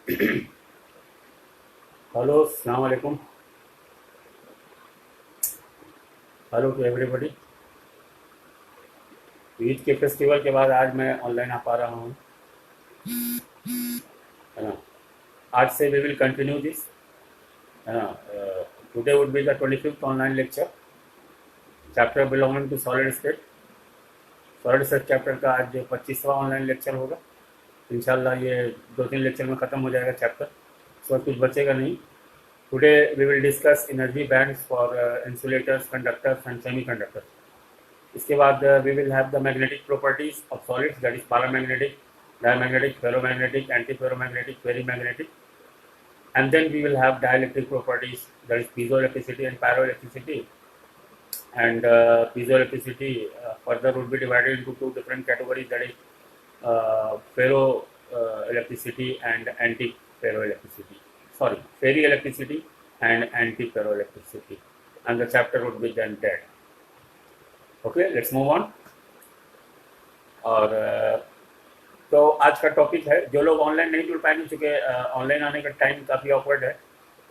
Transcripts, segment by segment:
Hello, अस्सलाम वालेकुम। Hello to everybody. Eid के फेस्टिवल के बाद आज मैं ऑनलाइन आ पा रहा हूँ, है ना। आज से वी विल कंटिन्यू दिस, है ना। Today would be the 25th online lecture, chapter belonging to solid state. Solid state chapter का आज 25वां ऑनलाइन लेक्चर होगा। इंशाल्लाह ये 2-3 लेक्चर में ख़त्म हो जाएगा चैप्टर, उसके बाद कुछ बचेगा नहीं। Today we will discuss energy bands for insulators, conductors and semiconductors. इसके बाद we will have the magnetic properties of solids, that is paramagnetic, diamagnetic, ferromagnetic, anti ferromagnetic, ferrimagnetic, and then we will have dielectric properties, that is piezoelectricity and pyroelectricity. And piezoelectricity further would be divided into two different categories, that is ferro electricity and anti ferroelectricity. Sorry, ferroelectricity and anti ferroelectricity. And the chapter would be then dead. Okay, let's move on. और तो आज का topic है, जो लोग online नहीं जुड़ पाएंगे, चूँकि ऑनलाइन आने का टाइम काफ़ी ऑकवर्ड है।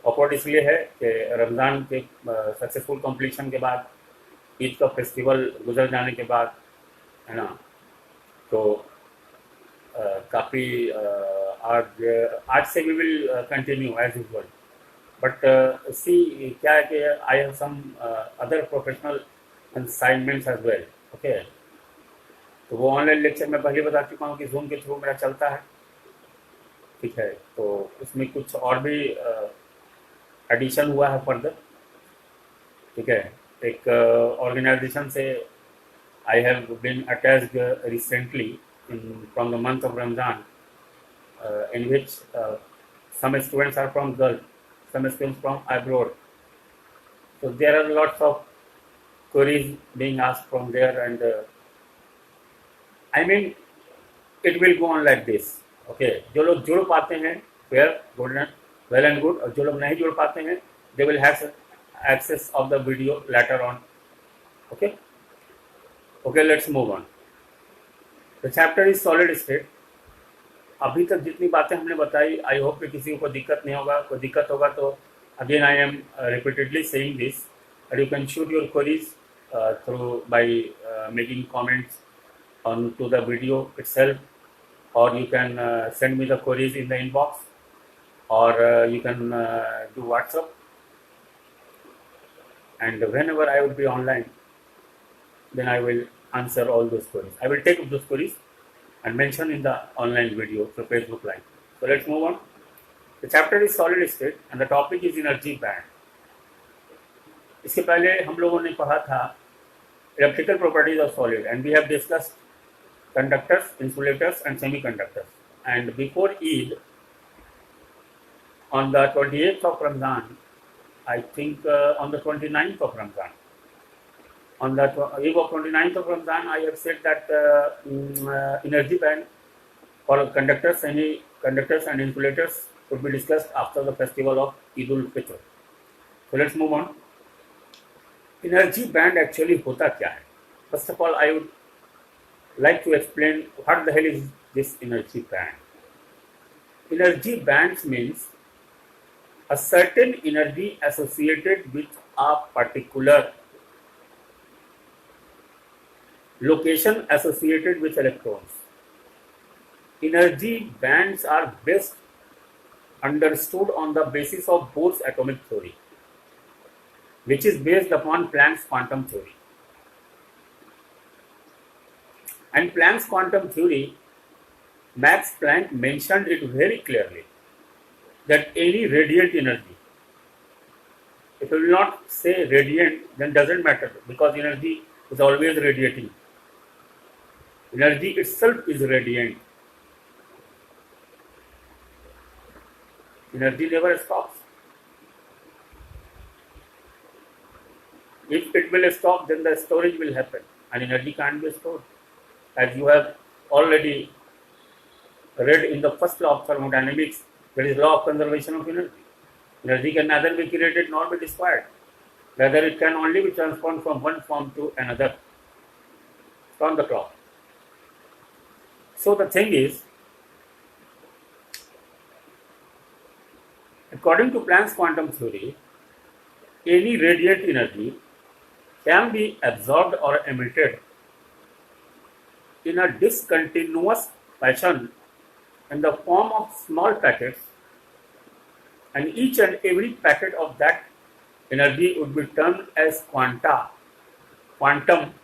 ऑकवर्ड इसलिए है कि रमज़ान के सक्सेसफुल कंप्लीशन के बाद, ईद का फेस्टिवल गुजर जाने के बाद, है ना, तो काफ़ी आज आज से we will continue as usual. But see क्या है कि I have some other professional assignments as well. Okay, तो वो ऑनलाइन लेक्चर मैं पहले बता चुका हूँ कि जूम के थ्रू मेरा चलता है, ठीक है। तो उसमें कुछ और भी एडिशन हुआ है फर्दर, ठीक है। एक ऑर्गेनाइजेशन से I have been attached recently in from the month of Ramzan, in which some students are from Gulf, some students from abroad. So there are lots of queries being asked from there, and I mean it will go on like this. Okay, जो लोग जुड़ पाते हैं fair, good and well and good, और जो लोग नहीं जुड़ पाते हैं they will have access of the video later on. Okay, okay, let's move on. The chapter is solid state. अभी तक जितनी बातें हमने बताई, आई होप कि किसी को दिक्कत नहीं होगा। कोई दिक्कत होगा तो again I am repeatedly saying this, and you can shoot your queries through by making comments on to the video itself, or you can send me the queries in the inbox, or you can do WhatsApp, and whenever I will be online, then I will answer all those queries. I will take up those queries and mention in the online video through Facebook Live. So let's move on. The chapter is solid state and the topic is energy band. इसके पहले हम लोगों ने पढ़ा था electrical properties of solid, and we have discussed conductors, insulators and semiconductors. And before Eid, on the 28th of Ramadan, I think on the 29th of Ramadan, on the eve of 29th of Ramadan, I have said that energy band for conductors, semiconductors and insulators would be discussed after the festival of Eid ul-Fitr. So let's move on. Energy band actually होता क्या है? First of all, I would like to explain what the hell is this energy band. Energy bands means a certain energy associated with a particular location associated with electrons. Energy bands are best understood on the basis of Bohr's atomic theory, which is based upon Planck's quantum theory. And Planck's quantum theory, Max Planck mentioned it very clearly, that any radiant energy, if you will not say radiant, then doesn't matter, because energy is always radiating. Energy itself is radiant. Energy never stops. If it will stop, then the storage will happen, and energy can't be stored. As you have already read in the first law of thermodynamics, there is law of conservation of energy. Energy can neither be created nor be destroyed. Rather, it can only be transformed from one form to another. From the clock. So the thing is, According to Planck's quantum theory, any radiant energy can be absorbed or emitted in a discontinuous fashion in the form of small packets, and each and every packet of that energy would be termed as quanta. Quantum,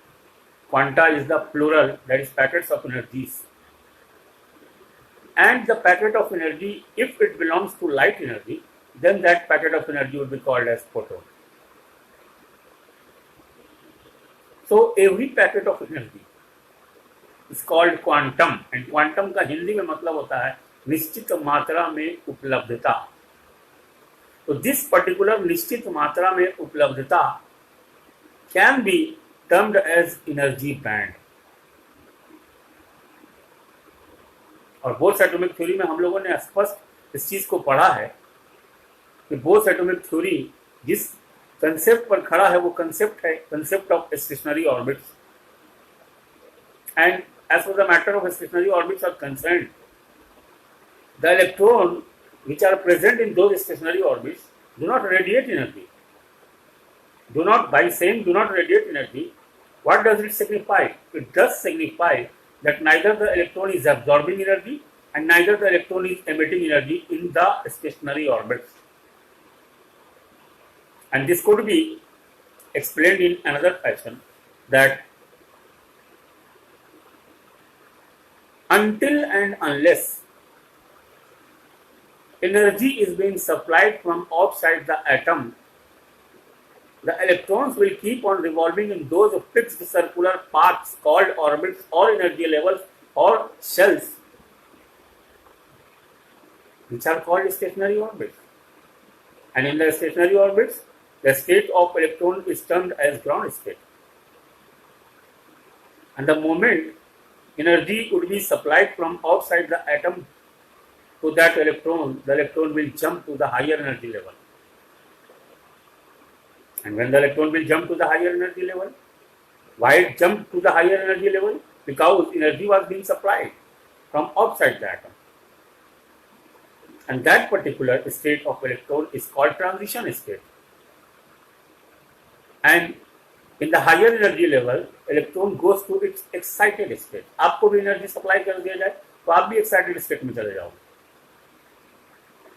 quanta is the plural, that is packets of energies. And the packet of energy, if it belongs to light energy, then that packet of energy would be called as photon. So every packet of energy is called quantum, and quantum का हिंदी में मतलब होता है निश्चित मात्रा में उपलब्धता. तो this particular निश्चित मात्रा में उपलब्धता can be termed as energy band. और बोर्स एटॉमिक थ्योरी में हम लोगों ने स्पष्ट इस चीज को पढ़ा है कि बोर्स एटॉमिक थ्योरी जिस कंसेप्ट पर खड़ा है वो कंसेप्ट है concept of stationary orbits. And as for the matter of stationary orbits are concerned, the electron which are present in those stationary orbits do not radiate energy. By saying do not radiate energy, what does it signify? It does signify that neither the electron is absorbing energy and neither the electron is emitting energy in the stationary orbits. And this could be explained in another fashion, that until and unless energy is being supplied from outside the atom, the electrons will keep on revolving in those fixed circular paths called orbits or energy levels or shells, which are called stationary orbits. And in the stationary orbits, the state of electron is termed as ground state. And the moment energy would be supplied from outside the atom to that electron, the electron will jump to the higher energy level. And when the electron will jump to the higher energy level, why it jumped to the higher energy level? Because energy was being supplied from outside the atom. And that particular state of electron is called transition state. And in the higher energy level, electron goes to its excited state. आपको भी energy supply कर दिया जाए तो आप भी excited state में चले जाओगे.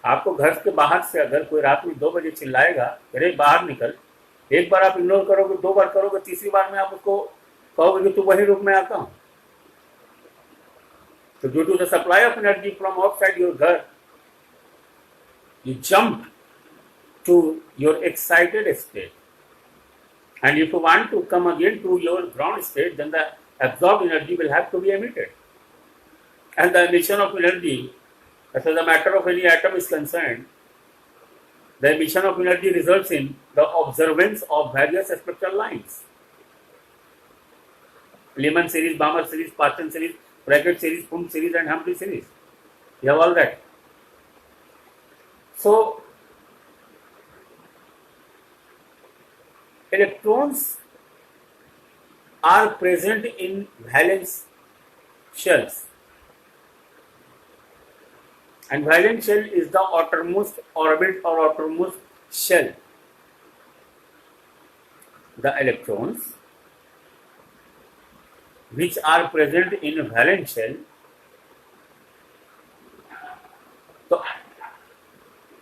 आपको घर के बाहर से अगर कोई रात में 2 बजे चिल्लाएगा, अरे बाहर निकल, एक बार आप इग्नोर करोगे, 2 बार करोगे, तीसरी बार में आप उसको कहोगे कि तू वही रूम में आता हूं. तो due to the supply of energy from outside your घर, you jump to your excited state. And if you want to come again to your ground state, then the absorbed energy will have to be emitted. And the emission of energy, as the matter of any atom is concerned, the emission of energy results in the observance of various spectral lines. Lyman series, Balmer series, Parsons series, Brackett series, Punch series, and Humphrey series. You have all that. So, electrons are present in valence shells, and valence shell is the outermost orbit or outermost shell. The electrons which are present in valence shell,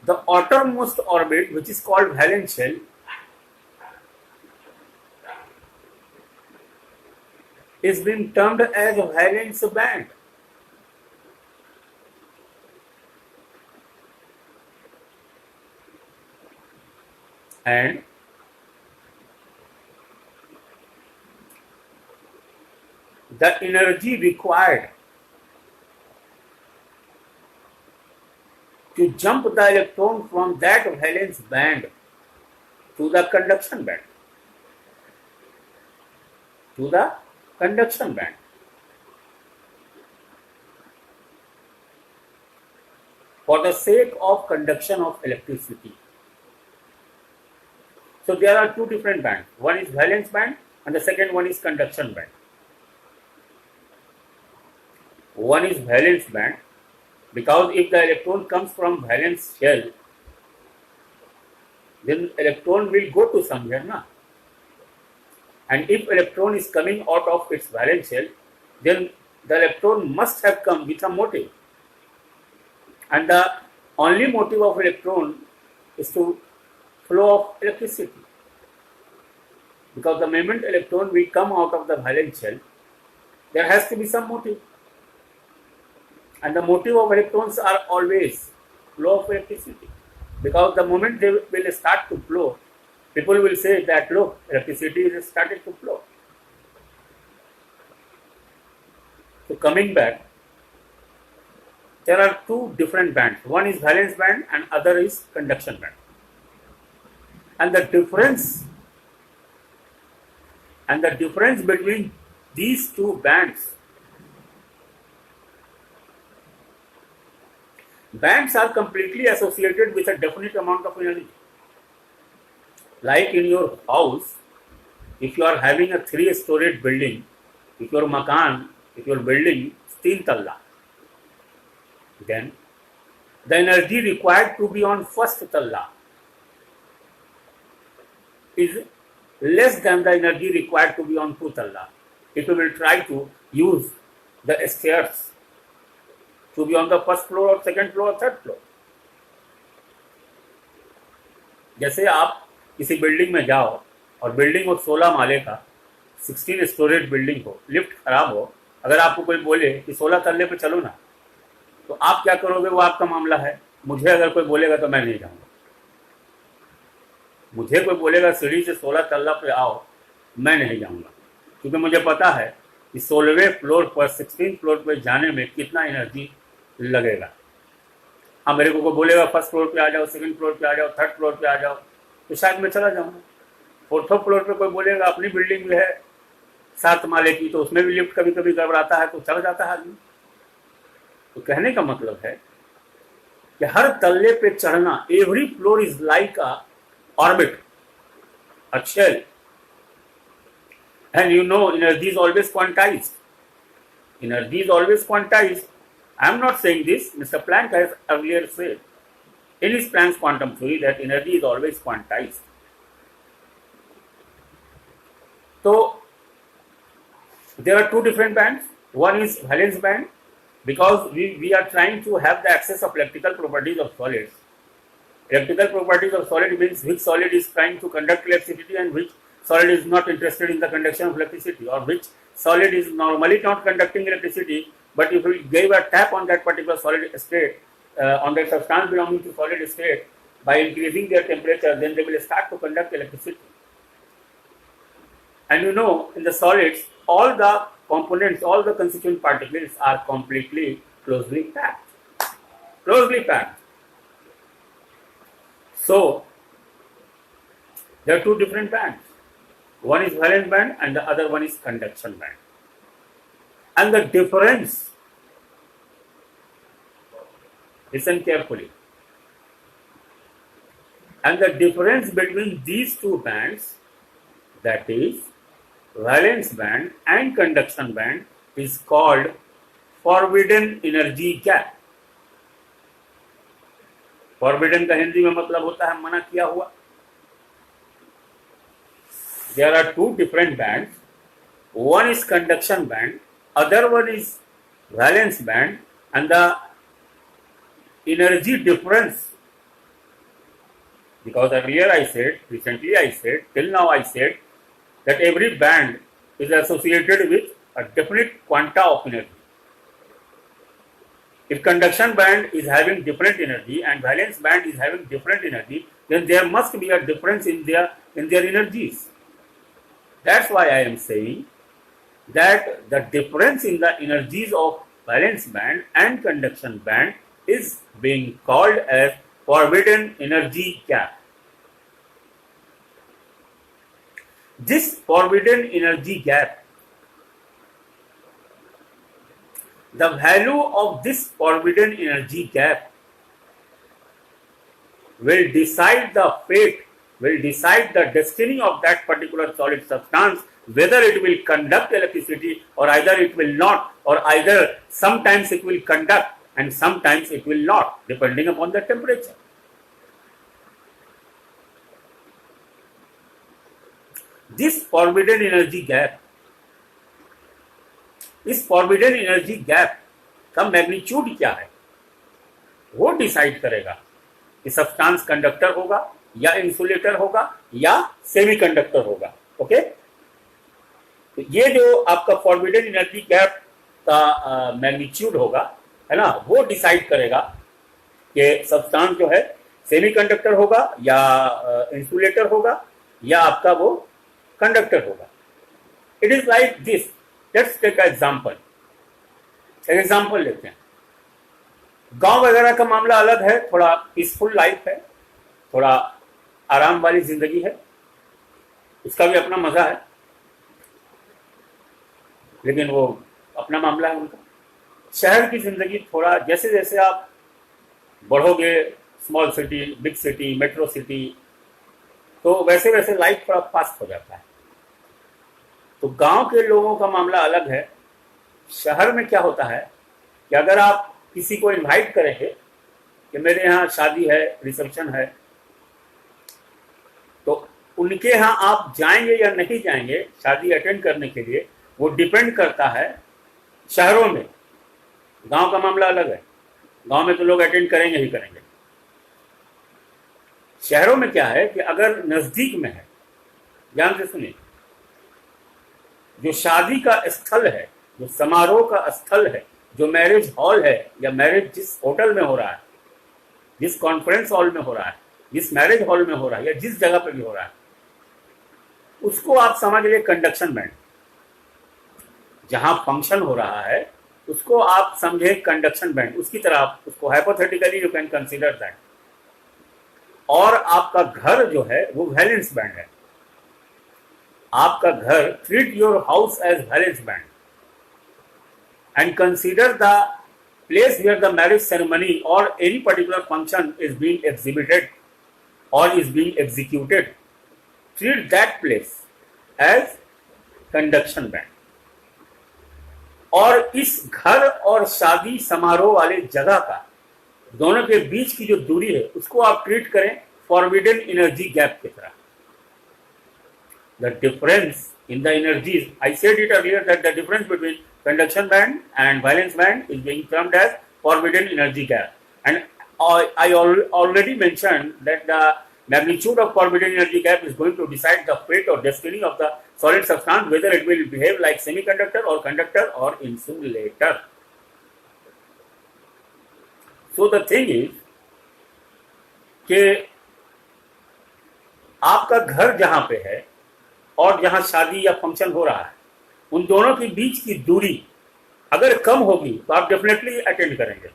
the outermost orbit, which is called valence shell, is being termed as a valence band. And the energy required to jump the electron from that valence band to the conduction band. For the sake of conduction of electricity. So there are two different bands. One is valence band and the second one is conduction band. One is valence band, because if the electron comes from valence shell, then electron will go to somewhere, na? And if electron is coming out of its valence shell, then the electron must have come with a motive. And the only motive of electron is to flow of electricity. Because the moment electron will come out of the valence shell, there has to be some motive. And the motive of electrons are always flow of electricity. Because the moment they will start to flow, people will say that, look, electricity is started to flow. So coming back, there are two different bands. One is valence band and other is conduction band. And the difference between these two bands are completely associated with a definite amount of energy. Like in your house, if you are having a 3-storied building, if your building is 3 talla, then the energy required to be on first talla is less than the energy required to be on 2 talla. If you will try to use the stairs to be on the first floor or second floor or third floor. जैसे आप किसी building में जाओ और building हो 16 माले का, 16 storage building हो, lift खराब हो, अगर आपको कोई बोले कि 16 तल्ले पे चलो ना, तो आप क्या करोगे? वो आपका मामला है। मुझे अगर कोई बोलेगा तो मैं नहीं जाऊंगा। मुझे कोई बोलेगा सीढ़ी से 16 तल्ला पे आओ, मैं नहीं जाऊंगा, क्योंकि मुझे पता है कि 16वें फ्लोर पर 16 फ्लोर पर जाने में कितना एनर्जी लगेगा। हाँ, मेरे को कोई बोलेगा फर्स्ट फ्लोर पे आ जाओ, सेकंड फ्लोर पे आ जाओ, थर्ड फ्लोर पे आ जाओ, तो शायद मैं चला जाऊंगा। 4th फ्लोर पे कोई बोलेगा, अपनी बिल्डिंग में है 7 माले की, तो उसमें भी लिफ्ट कभी कभी गड़बड़ाता है, तो चला जाता है आदमी। तो कहने का मतलब है कि हर तल्ले पे चढ़ना, every floor is like a orbit, a shell, and you know energy is always quantized. Energy is always quantized. I am not saying this. Mr. Planck has earlier said in his Planck's quantum theory that energy is always quantized. So there are two different bands. One is valence band, because we are trying to have the access of electrical properties of solids. Electrical properties of solid means which solid is trying to conduct electricity and which solid is not interested in the conduction of electricity, or which solid is normally not conducting electricity, but if we give a tap on that particular solid state, on that substance belonging to solid state, by increasing their temperature, then they will start to conduct electricity. And you know, in the solids, all the components, all the constituent particles are completely closely packed. Closely packed. So, there are two different bands. One is valence band and the other one is conduction band. And the difference, listen carefully, and the difference between these two bands, that is valence band and conduction band, is called forbidden energy gap. Forbidden का हिंदी में मतलब होता है मना किया हुआ. There are two different bands. One is conduction band, other one is valence band, and the energy difference, because earlier I said, recently I said, till now I said that every band is associated with a definite quanta of energy. If conduction band is having different energy and valence band is having different energy, then there must be a difference in their energies. That's why I am saying that the difference in the energies of valence band and conduction band is being called as forbidden energy gap. This forbidden energy gap, the value of this forbidden energy gap will decide the fate, will decide the destiny of that particular solid substance, whether it will conduct electricity or either it will not, or either sometimes it will conduct and sometimes it will not, depending upon the temperature. This forbidden energy gap, इस forbidden energy gap का magnitude क्या है वो decide करेगा कि substance conductor होगा या insulator होगा या सेमीकंडक्टर होगा। ओके, तो ये जो आपका फॉरबिडन एनर्जी गैप का मैग्नीट्यूड होगा, है ना, वो डिसाइड करेगा कि सब्सटेंस जो है सेमीकंडक्टर होगा या इंसुलेटर होगा या आपका वो कंडक्टर होगा। It is like this. Let's take a example. एक एग्जांपल लेते हैं। गांव वगैरह का मामला अलग है, थोड़ा पीसफुल लाइफ है, थोड़ा आराम वाली जिंदगी है, उसका भी अपना मजा है, लेकिन वो अपना मामला है उनका। शहर की जिंदगी थोड़ा, जैसे जैसे आप बढ़ोगे, small city, big city, metro city, तो वैसे वैसे लाइफ थोड़ा फास्ट हो जाता है। तो गांव के लोगों का मामला अलग है। शहर में क्या होता है कि अगर आप किसी को इनवाइट करेंगे कि मेरे यहाँ शादी है, रिसेप्शन है, तो उनके यहाँ आप जाएंगे या नहीं जाएंगे शादी अटेंड करने के लिए, वो डिपेंड करता है शहरों में। गांव का मामला अलग है, गांव में तो लोग अटेंड करेंगे ही करेंगे। शहरों में क्या है कि अगर नजदीक में है, ध्यान से सुनिए, जो शादी का स्थल है, जो समारोह का स्थल है, जो मैरिज हॉल है या मैरिज जिस होटल में हो रहा है, जिस कॉन्फ्रेंस हॉल में हो रहा है, जिस मैरिज हॉल में हो रहा है या जिस जगह पे भी हो रहा है, उसको आप समझ लीजिए कंडक्शन बैंड। जहां फंक्शन हो रहा है उसको आप समझे कंडक्शन बैंड, उसकी तरह आप उसको hypothetically you can consider that. और आपका घर जो है वो वैलेंस बैंड है। आपका घर, treat your house as valence band and consider the place where the marriage ceremony or any particular function is being exhibited or is being executed. Treat that place as conduction band. और इस घर और शादी समारोह वाले जगह का दोनों के बीच की जो दूरी है उसको आप ट्रीट करें फॉरबिडन एनर्जी गैप की तरह। The difference in the energies, I said it earlier that the difference between conduction band and valence band is being termed as forbidden energy gap. And I already mentioned that the magnitude of forbidden energy gap is going to decide the fate or destiny of the solid substance, whether it will behave like semiconductor or conductor or insulator. So the thing is कि आपका घर जहां पे है और जहां शादी या फंक्शन हो रहा है, उन दोनों के बीच की दूरी अगर कम होगी तो आप डेफिनेटली अटेंड करेंगे।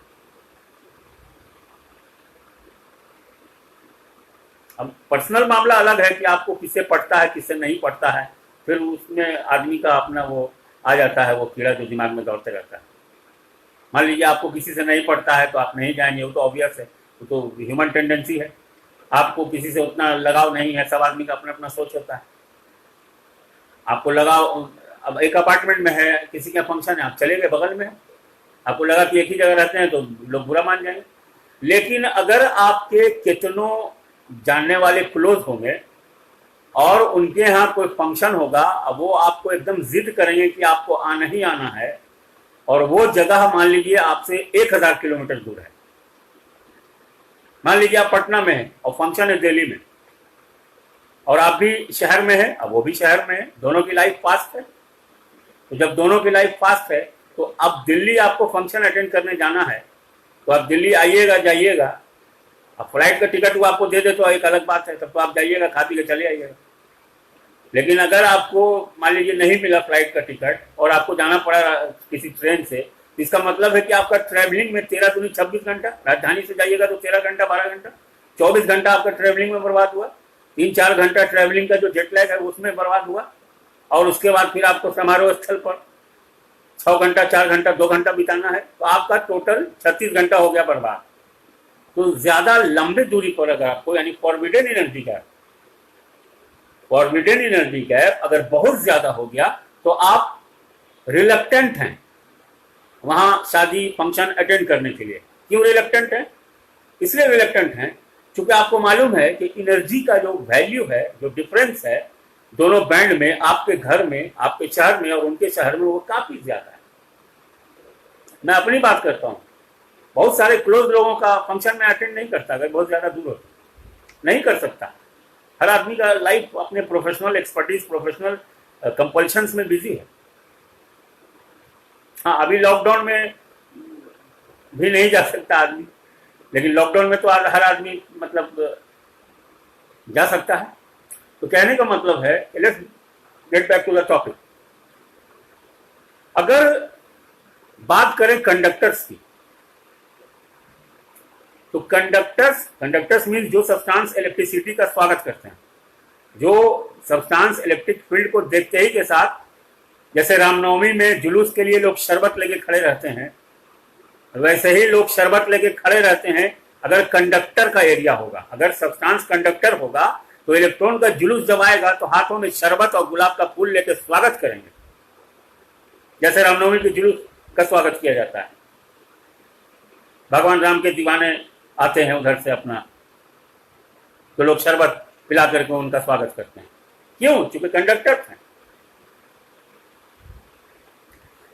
अब पर्सनल मामला अलग है कि आपको किससे पड़ता है, किससे नहीं पड़ता है, फिर उसमें आदमी का अपना वो आ जाता है, वो कीड़ा जो दिमाग में दौड़ते रहता है। मान लीजिए आपको किसी से नहीं पड़ता है तो आप नहीं जाएंगे, वो तो ऑब्वियस है, वो तो ह्यूमन टेंडेंसी है। आपको किसी से उतना लगाव नहीं है, सब आदमी का अपना अपना सोच होता है। आपको लगाव, अब एक अपार्टमेंट में है, किसी का फंक्शन है, आप चले गए, बगल में है, आपको लगा कि एक ही जगह रहते हैं तो लोग बुरा मान जाएंगे। लेकिन अगर आपके कितनों जानने वाले क्लोज होंगे और उनके यहाँ कोई फंक्शन होगा, अब वो आपको एकदम जिद करेंगे कि आपको आना ही आना है, और वो जगह मान लीजिए आपसे 1000 किलोमीटर दूर है। मान लीजिए आप पटना में हैं और फंक्शन है दिल्ली में, और आप भी शहर में हैं, अब वो भी शहर में है, दोनों की लाइफ फास्ट है। तो जब दोनों की लाइफ फास्ट है तो अब दिल्ली आपको फंक्शन अटेंड करने जाना है तो आप दिल्ली आइएगा, जाइएगा। अब फ्लाइट का टिकट वो आपको दे दे तो एक अलग बात है, तब तो आप जाइएगा, खा पी के चले आइएगा। लेकिन अगर आपको मान लीजिए नहीं मिला फ्लाइट का टिकट और आपको जाना पड़ा किसी ट्रेन से, इसका मतलब है कि आपका ट्रैवलिंग में 13 दूनी 26 घंटा, राजधानी से जाइएगा तो 13 घंटा 12 घंटा, 24 घंटा आपका ट्रैवलिंग में बर्बाद हुआ। 3-4 घंटा ट्रैवलिंग का जो जेट लैग है उसमें बर्बाद हुआ, और उसके बाद फिर आपको समारोह स्थल पर 6 घंटा 4 घंटा 2 घंटा बिताना है, तो आपका टोटल 36 घंटा हो गया बर्बाद। तो ज्यादा लंबे दूरी पर अगर आपको, यानी forbidden energy gap, forbidden energy gap अगर बहुत ज्यादा हो गया तो आप रिलक्टेंट हैं वहां शादी फंक्शन अटेंड करने के लिए। क्यों रिलक्टेंट है? इसलिए रिलक्टेंट हैं क्योंकि आपको मालूम है कि एनर्जी का जो वैल्यू है, जो डिफरेंस है, दोनों बैंड में, आपके घर में, आपके शहर में और उनके शहर में वो काफी ज्यादा है। मैं अपनी बात करता हूँ, बहुत सारे क्लोज लोगों का फंक्शन में अटेंड नहीं करता अगर बहुत ज्यादा दूर होता, नहीं कर सकता। हर आदमी का लाइफ अपने प्रोफेशनल एक्सपर्टीज, प्रोफेशनल कंपल्शंस में बिजी है। हाँ, अभी लॉकडाउन में भी नहीं जा सकता आदमी, लेकिन लॉकडाउन में तो हर आदमी मतलब जा सकता है। तो कहने का मतलब है, let's get back to the topic. अगर बात करें कंडक्टर्स की, तो कंडक्टर्स मीन्स जो सब्सटेंस इलेक्ट्रिसिटी का स्वागत करते हैं, जो सब्सटेंस इलेक्ट्रिक फील्ड को देखते ही के साथ, जैसे रामनवमी में जुलूस के लिए लोग शरबत लेके खड़े रहते हैं, वैसे ही लोग शरबत लेके खड़े रहते हैं अगर कंडक्टर का एरिया होगा। अगर सब्सटेंस कंडक्टर होगा तो इलेक्ट्रॉन का जुलूस जब आएगा तो हाथों में शरबत और गुलाब का फूल लेकर स्वागत करेंगे, जैसे रामनवमी के जुलूस का स्वागत किया जाता है। भगवान राम के दीवाने आते हैं उधर से अपना, तो लोग शरबत पिला करके उनका स्वागत करते हैं। क्यों? क्योंकि कंडक्टर हैं।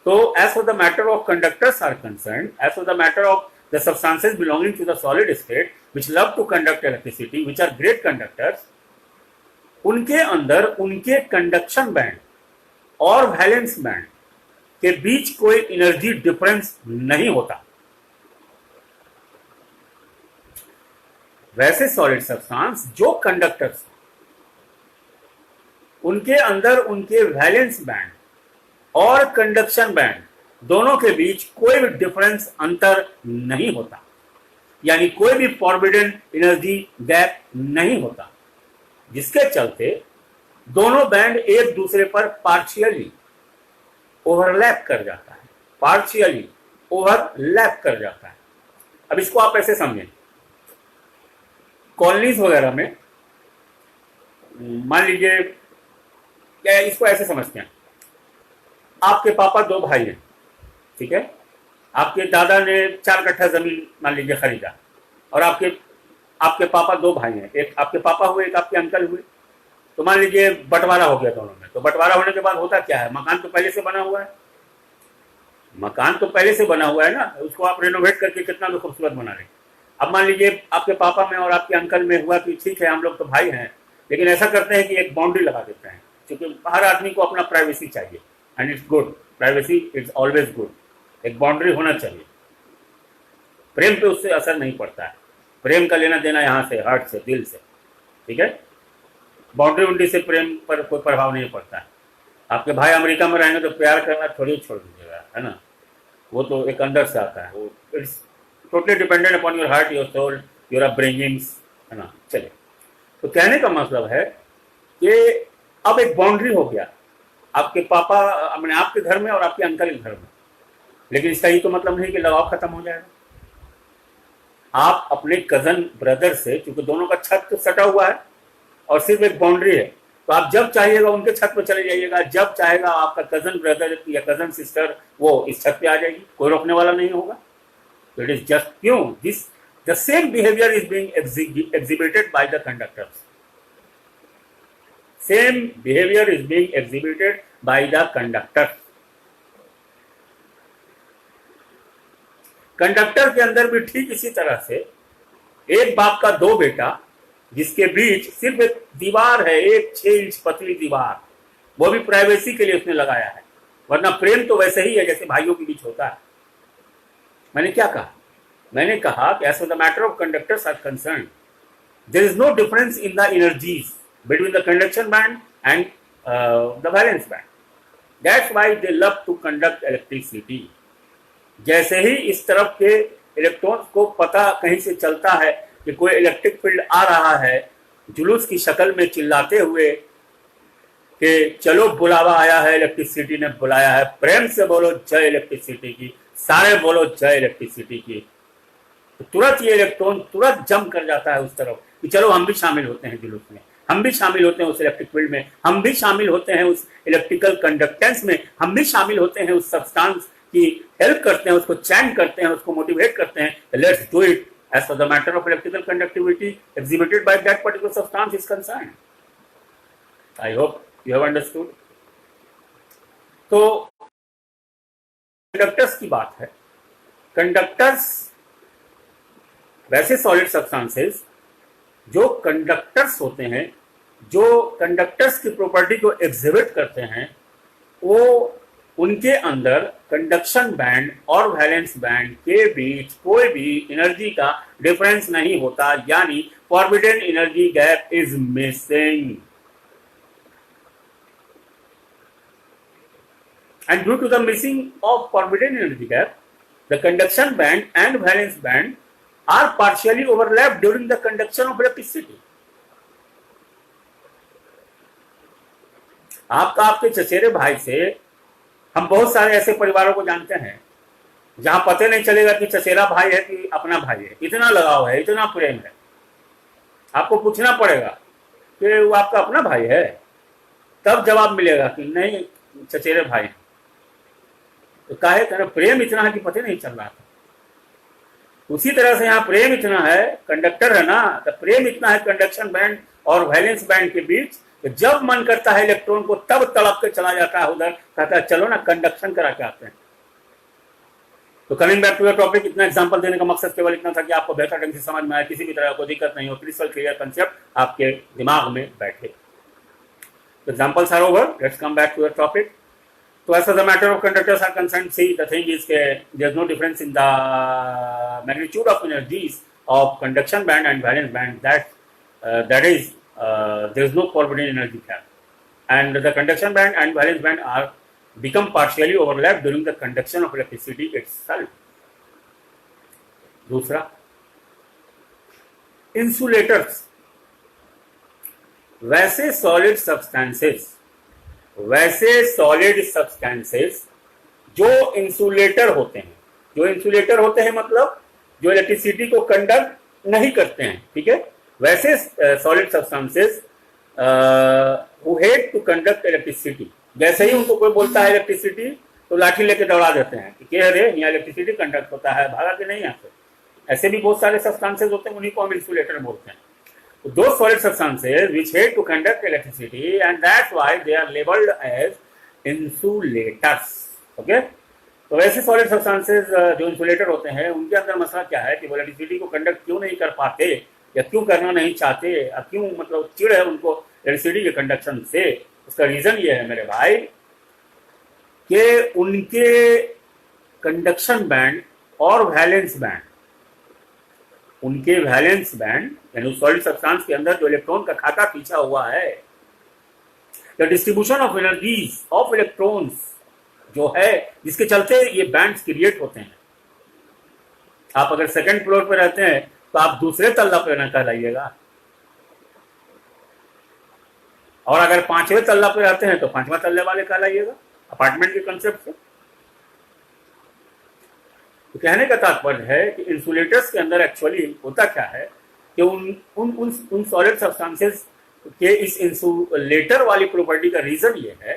So, as for the matter of conductors are concerned, as for the matter of the substances belonging to the solid state, which love to conduct electricity, which are great conductors, उनके अंदर उनके conduction band और valence band के बीच कोई energy difference नहीं होता। वैसे solid substance जो कंडक्टर्स, उनके अंदर उनके वैलेंस बैंड और कंडक्शन बैंड दोनों के बीच कोई भी डिफरेंस, अंतर नहीं होता, यानी कोई भी फॉरबिडन एनर्जी गैप नहीं होता, जिसके चलते दोनों बैंड एक दूसरे पर पार्शियली ओवरलैप कर जाता है, पार्शियली ओवरलैप कर जाता है। अब इसको आप ऐसे समझें, कॉलोनीज वगैरह में मान लीजिए, क्या इसको ऐसे समझते हैं, आपके पापा दो भाई हैं, ठीक है, आपके दादा ने 4 कट्ठा जमीन मान लीजिए खरीदा, और आपके पापा दो भाई हैं, एक आपके पापा हुए, एक आपके अंकल हुए, तो मान लीजिए बंटवारा हो गया दोनों में। तो बंटवारा होने के बाद होता क्या है, मकान तो पहले से बना हुआ है, मकान तो पहले से बना हुआ है ना, उसको आप रेनोवेट करके कितना भी खूबसूरत बना रहे। अब मान लीजिए आपके पापा में और आपके अंकल में हुआ कि ठीक है हम लोग तो भाई हैं, लेकिन ऐसा करते हैं कि एक बाउंड्री लगा देते हैं, क्योंकि हर आदमी को अपना प्राइवेसी चाहिए, and it's good, privacy it's always good, एक बाउंड्री होना चाहिए। प्रेम पे उससे असर नहीं पड़ता है, प्रेम का लेना देना यहाँ से, हार्ट से, दिल से, ठीक है। बाउंड्री उंड्री से प्रेम पर कोई प्रभाव नहीं पड़ता है। आपके भाई अमेरिका में रहेंगे तो प्यार करना थोड़ी छोड़ दीजिएगा, है ना, वो तो एक अंदर से आता है, वो it's totally dependent upon your heart, your soul, your upbringings, है ना। चलिए, तो कहने का मतलब है कि अब एक बाउंड्री हो गया आपके पापा, अपने आपके घर में और आपके अंकल के घर में, लेकिन इसका ये तो मतलब नहीं कि लगाव खत्म हो जाएगा। आप अपने कजन ब्रदर से, क्योंकि दोनों का छत तो सटा हुआ है और सिर्फ एक बाउंड्री है, तो आप जब चाहिएगा उनके छत पर चले जाइएगा, जब चाहेगा आपका कजन ब्रदर या कजन सिस्टर वो इस छत पे आ जाएगी, कोई रोकने वाला नहीं होगा। तो इट इज जस्ट क्यों this the same behaviour is being exhibited by the conductors. Same behavior is being exhibited by the conductor. Conductor के अंदर भी ठीक इसी तरह से एक बाप का दो बेटा, जिसके बीच सिर्फ एक दीवार है, एक 6 इंच पतली दीवार, वो भी प्राइवेसी के लिए उसने लगाया है, वरना प्रेम तो वैसे ही है जैसे भाइयों के बीच होता है। मैंने क्या कहा? मैंने कहा कि as for the matter of conductors are concerned, there is no difference in the energies between the conduction band and the valence band. That's why they love to conduct electricity. जैसे ही इस तरफ के इलेक्ट्रॉन्स को पता कहीं से चलता है कि कोई इलेक्ट्रिक फील्ड आ रहा है, जुलूस की शक्ल में चिल्लाते हुए कि चलो बुलावा आया है, इलेक्ट्रिसिटी ने बुलाया है, प्रेम से बोलो जय इलेक्ट्रिसिटी की, सारे बोलो जय इलेक्ट्रिसिटी की, तो तुरंत ये इलेक्ट्रॉन तुरंत जम कर जाता है उस तरफ कि चलो हम भी शामिल होते हैं जुलूस में, हम भी शामिल होते हैं उस इलेक्ट्रिक फील्ड में, हम भी शामिल होते हैं उस इलेक्ट्रिकल कंडक्टेंस में, हम भी शामिल होते हैं उस सब्सटेंस की हेल्प करते हैं, उसको चैंट करते हैं, उसको मोटिवेट करते हैं। Let's do it as for the matter of electrical conductivity exhibited by that particular substance is concerned. I hope you have understood. तो कंडक्टर्स की बात है। कंडक्टर्स वैसे सॉलिड सब्सटेंसेस जो कंडक्टर्स होते हैं, जो कंडक्टर्स की प्रॉपर्टी को एग्जिबिट करते हैं, वो उनके अंदर कंडक्शन बैंड और वैलेंस बैंड के बीच कोई भी एनर्जी का डिफरेंस नहीं होता, यानी forbidden energy gap is missing. And due to the missing of forbidden energy gap, the conduction band and valence band are partially overlapped during the conduction of electricity. आपका आपके चचेरे भाई से, हम बहुत सारे ऐसे परिवारों को जानते हैं जहां पता नहीं चलेगा कि चचेरा भाई है कि अपना भाई है, इतना लगाव है, इतना प्रेम है। आपको पूछना पड़ेगा कि वो आपका अपना भाई है, तब जवाब मिलेगा कि नहीं चचेरे भाई। तो काहे कारण प्रेम इतना है कि पता नहीं चल रहा था। उसी तरह से यहाँ प्रेम इतना है, कंडक्टर है ना, तो प्रेम इतना है कंडक्शन बैंड और वैलेंस बैंड के बीच, तो जब मन करता है इलेक्ट्रॉन को तब तड़प के चला जाता है उधर, कहता है चलो ना कंडक्शन करा के आते हैं। तो coming back to the topic, इतना एग्जांपल देने का मकसद केवल इतना था कि आपको बेहतर ढंग से समझ में आए, किसी भी तरह को दिक्कत नहीं हो, क्रिस्टल क्लियर कंसेप्ट आपके दिमाग में बैठे। Examples are over, let's come back to the topic. So as far as the matter of conductors are concerned, see the thing is there's no difference in the magnitude of energies of conduction band and valence band. That is there is no forbidden energy gap, and the conduction band and valence band are become partially overlapped during the conduction of electricity itself. दूसरा, insulators, वैसे solid substances जो insulator होते हैं, मतलब जो electricity को conduct नहीं करते हैं, ठीक है। वैसे solid substances who hate to conduct electricity, जैसे ही उनको कोई बोलता है इलेक्ट्रिसिटी तो लाठी लेके दौड़ा देते हैं कि अरे यहाँ इलेक्ट्रिसिटी कंडक्ट होता है, भागा के नहीं यहाँ से। ऐसे भी बहुत सारे सब्सटेंसेस होते हैं, उन्हीं को हम इंसुलेटर बोलते हैं। Those solid substances which hate to conduct electricity, and that's why they are labeled as insulators. Okay? तो वैसे सॉलिड सब्सटेंसेस जो इंसुलेटर होते हैं, उनके अंदर मसला क्या है कि वो इलेक्ट्रिसिटी को कंडक्ट क्यों नहीं कर पाते या क्यों करना नहीं चाहते, या क्यों मतलब चिड़ है उनको इलेक्ट्रिसिटी के कंडक्शन से। उसका रीजन ये है मेरे भाई कि उनके कंडक्शन बैंड और वैलेंस बैंड, उनके वैलेंस बैंड यानी सॉलिड सब्सटेंस के अंदर जो इलेक्ट्रॉन का खाता पीछा हुआ है, the distribution of energies of electrons जो है, जिसके चलते ये बैंड्स क्रिएट होते हैं। आप अगर सेकंड फ्लोर पे रहते हैं तो आप दूसरे तल्ला पे ना कहलाइएगा, और अगर 5वें तल्ला पे रहते हैं तो 5वां तल्ले वाले कहलाइएगा, अपार्टमेंट के कंसेप्ट से। तो कहने का तात्पर्य है कि इंसुलेटर्स के अंदर एक्चुअली होता क्या है कि उन सॉलिड सब्सटेंसेस के इस इंसुलेटर वाली प्रॉपर्टी का रीजन ये है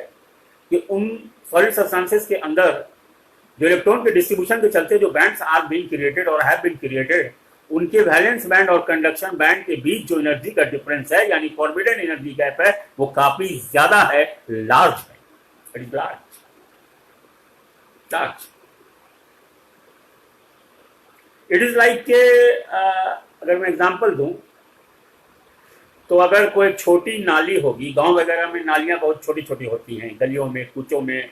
कि उन सॉलिड सब्सटेंसेस के अंदर जो इलेक्ट्रॉन के डिस्ट्रीब्यूशन के चलते जो बैंड्स आर बीइंग क्रिएटेड और हैव बीन क्रिएटेड, उनके वैलेंस बैंड और कंडक्शन बैंड के बीच जो एनर्जी का डिफरेंस है, यानी फॉरबिडन एनर्जी गैप है, वो काफी ज्यादा है, लार्ज है, it is large. It is like के अगर मैं एग्जांपल दूं तो अगर कोई छोटी नाली होगी, गांव वगैरह में नालियां बहुत छोटी छोटी होती हैं, गलियों में, कूचों में,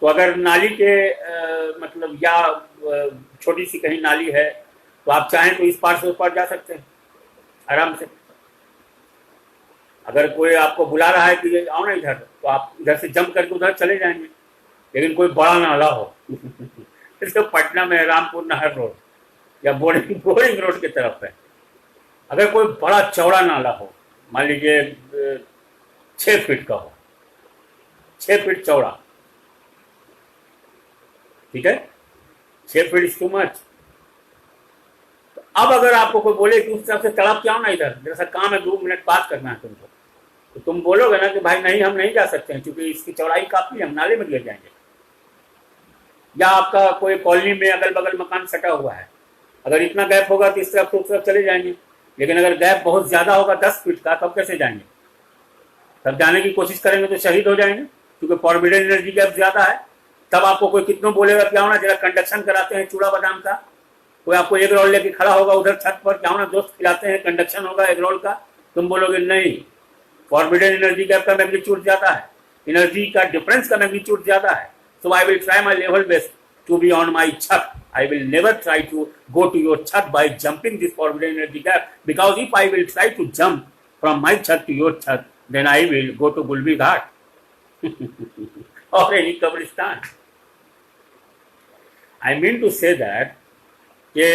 तो अगर नाली के मतलब या छोटी सी कहीं नाली है तो आप चाहें तो इस पार से उस पार जा सकते हैं आराम से। अगर कोई आपको बुला रहा है कि आओ ना इधर, तो आप इधर से जंप करके उधर चले जाएंगे। लेकिन कोई बड़ा नाला हो जैसे पटना में रामपुर नहर रोड या बोरिंग रोड की तरफ है, अगर कोई बड़ा चौड़ा नाला हो, मान लीजिए 6 फीट का हो, 6 फीट चौड़ा, ठीक है, 6 फीट इज टू मच। तो अब अगर आपको कोई बोले कि उस तरफ से तड़प के आओ ना इधर, जैसा काम है 2 मिनट बात करना है तुमको, तो तुम बोलोगे ना कि भाई नहीं हम नहीं जा सकते हैं क्योंकि इसकी चौड़ाई काफी है, हम नाले में गिर जाएंगे। या आपका कोई कॉलोनी में अगल बगल मकान सटा हुआ है, अगर इतना गैप होगा तो इस तरफ तो उस तरफ चले जाएंगे। लेकिन अगर गैप बहुत ज्यादा होगा 10 फीट का, तब कैसे जाएंगे? तब जाने की कोशिश करेंगे तो शहीद हो जाएंगे, क्योंकि फॉरबिडन एनर्जी गैप ज्यादा है। तब आपको कोई कितनों बोलेगा क्या होना जरा कंडक्शन कराते हैं चूड़ा बादाम का, कोई आपको एग रोल लेके खड़ा होगा उधर छत पर, क्या होना दोस्त खिलाते हैं कंडक्शन होगा एग रोल का, तुम बोलोगे नहीं, फॉरबिडन एनर्जी गैप का मैग्नीट्यूड ज्यादा है, एनर्जी का डिफरेंस का मैग्नीट्यूड ज्यादा है। So I will try my level best to be on my छत। I will never try to go to your chat by jumping this forbidden energy gap, because if I will try to jump from my chat to your chat, then I will go to Gulbi Ghat or any Kabristan. I mean to say that the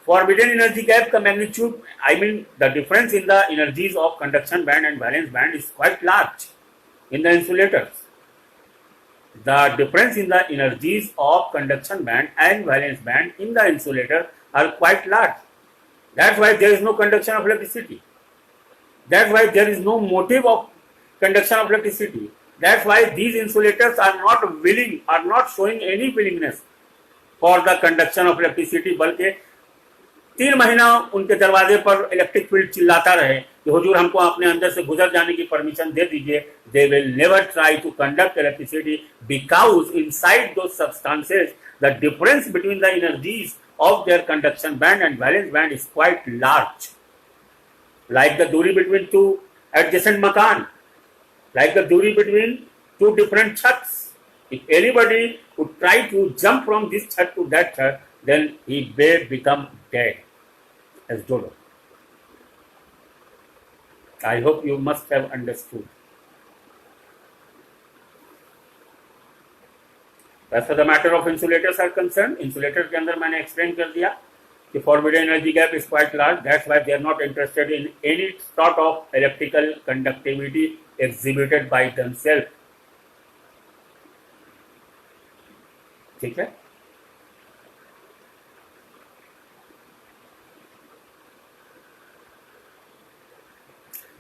forbidden energy gap का magnitude, I mean the difference in the energies of conduction band and valence band is quite large in the insulators. The difference in the energies of conduction band and valence band in the insulator are quite large. That's why there is no conduction of electricity. That's why there is no motive of conduction of electricity. That's why these insulators are not willing, are not showing any willingness for the conduction of electricity, बल्कि 3 महीना उनके दरवाजे पर electric field चिल्लाता रहे कि हुजूर हमको अपने अंदर से गुजर जाने की परमिशन दे दीजिए। They will never try to conduct electricity because inside those substances the difference between the energies of their conduction band and valence band is quite large, like the दूरी बिटवीन 2 एडजेसेंट मकान, like the दूरी between 2 different छत्स। If anybody would try to jump from this छत to that छत, then he may become dead as dodo. I hope you must have understood. As for the matter of insulators are concerned, insulator के अंदर मैंने explain कर दिया कि forbidden energy gap is quite large. That's why they are not interested in any sort of electrical conductivity exhibited by themselves. ठीक है,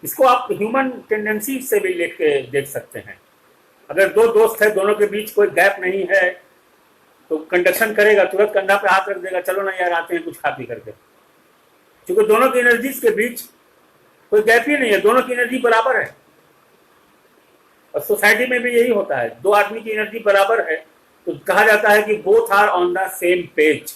इसको आप ह्यूमन टेंडेंसी से भी लेके देख सकते हैं। अगर 2 दोस्त है, दोनों के बीच कोई गैप नहीं है, तो कंडक्शन करेगा, तुरंत कंधा पे हाथ रख देगा, चलो ना यार आते हैं कुछ खा पी करके, क्योंकि दोनों की एनर्जीज के बीच कोई गैप ही नहीं है, दोनों की एनर्जी बराबर है। और सोसाइटी में भी यही होता है, 2 आदमी की एनर्जी बराबर है तो कहा जाता है कि both are on the same page.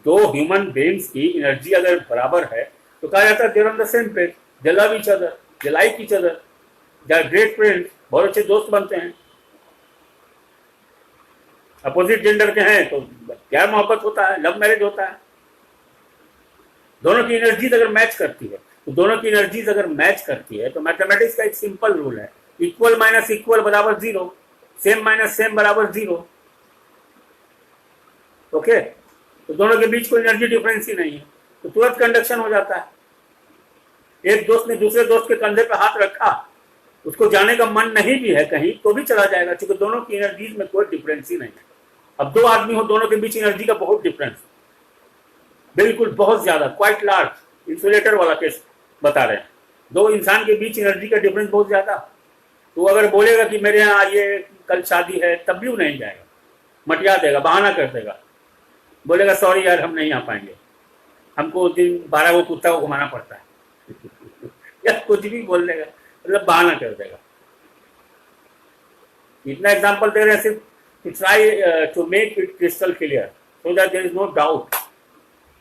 2 human beings की एनर्जी अगर बराबर है तो कहा जाता है they're on the same page, they love each other, they like each other, they are great friends, बहुत अच्छे दोस्त बनते हैं। अपोजिट जेंडर के हैं तो प्यार मोहब्बत होता है, लव मैरिज होता है। दोनों की एनर्जीज अगर मैच करती है तो दोनों की एनर्जीज अगर मैच करती है तो मैथमेटिक्स का एक सिंपल रूल है, इक्वल माइनस इक्वल बराबर 0, सेम माइनस सेम बराबर 0। ओके, तो दोनों के बीच कोई एनर्जी डिफरेंस ही नहीं है, तो तुरंत कंडक्शन हो जाता है। एक दोस्त ने दूसरे दोस्त के कंधे पर हाथ रखा, उसको जाने का मन नहीं भी है कहीं तो भी चला जाएगा, क्योंकि दोनों की एनर्जीज में कोई डिफरेंस ही नहीं है। अब 2 आदमी हो, दोनों के बीच एनर्जी का बहुत डिफरेंस, बिल्कुल बहुत ज्यादा, क्वाइट लार्ज। इंसुलेटर वाला केस बता रहे हैं, 2 इंसान के बीच एनर्जी का डिफरेंस बहुत ज्यादा। तो अगर बोलेगा कि मेरे यहाँ आइए कल शादी है, तब भी वो नहीं जाएगा, मटिया देगा, बहाना कर देगा, बोलेगा सॉरी यार हम नहीं आ पाएंगे, हमको दिन 12 को कुत्ता को घुमाना पड़ता है या कुछ भी बोल देगा, मतलब बहाना कर देगा। इतना एग्जांपल दे रहे हैं सिर्फ to try to make it crystal clear so that there is no doubt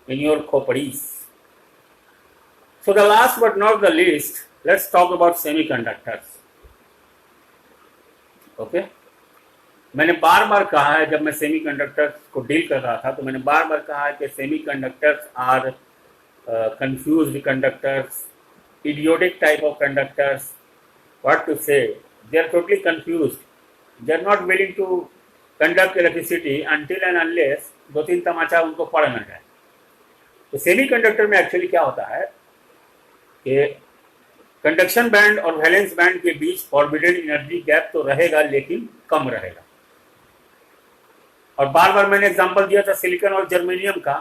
in your खोपड़ीज। So the last but not the least, let's talk about semiconductors. Okay? मैंने बार बार कहा है, जब मैं सेमीकंडक्टर्स को डील कर रहा था तो मैंने बार बार कहा है कि semiconductors are confused conductors, idiotic type of conductors, what to say, they are totally confused, they are not willing to conduct electricity until and unless 2-3 तमाचा उनको पढ़ ना जाए। तो सेमीकंडक्टर में एक्चुअली क्या होता है कि कंडक्शन बैंड और वैलेंस बैंड के बीच फॉरबिडन एनर्जी गैप तो रहेगा, लेकिन कम रहेगा। और बार बार मैंने एग्जांपल दिया था सिलिकॉन और जर्मेनियम का,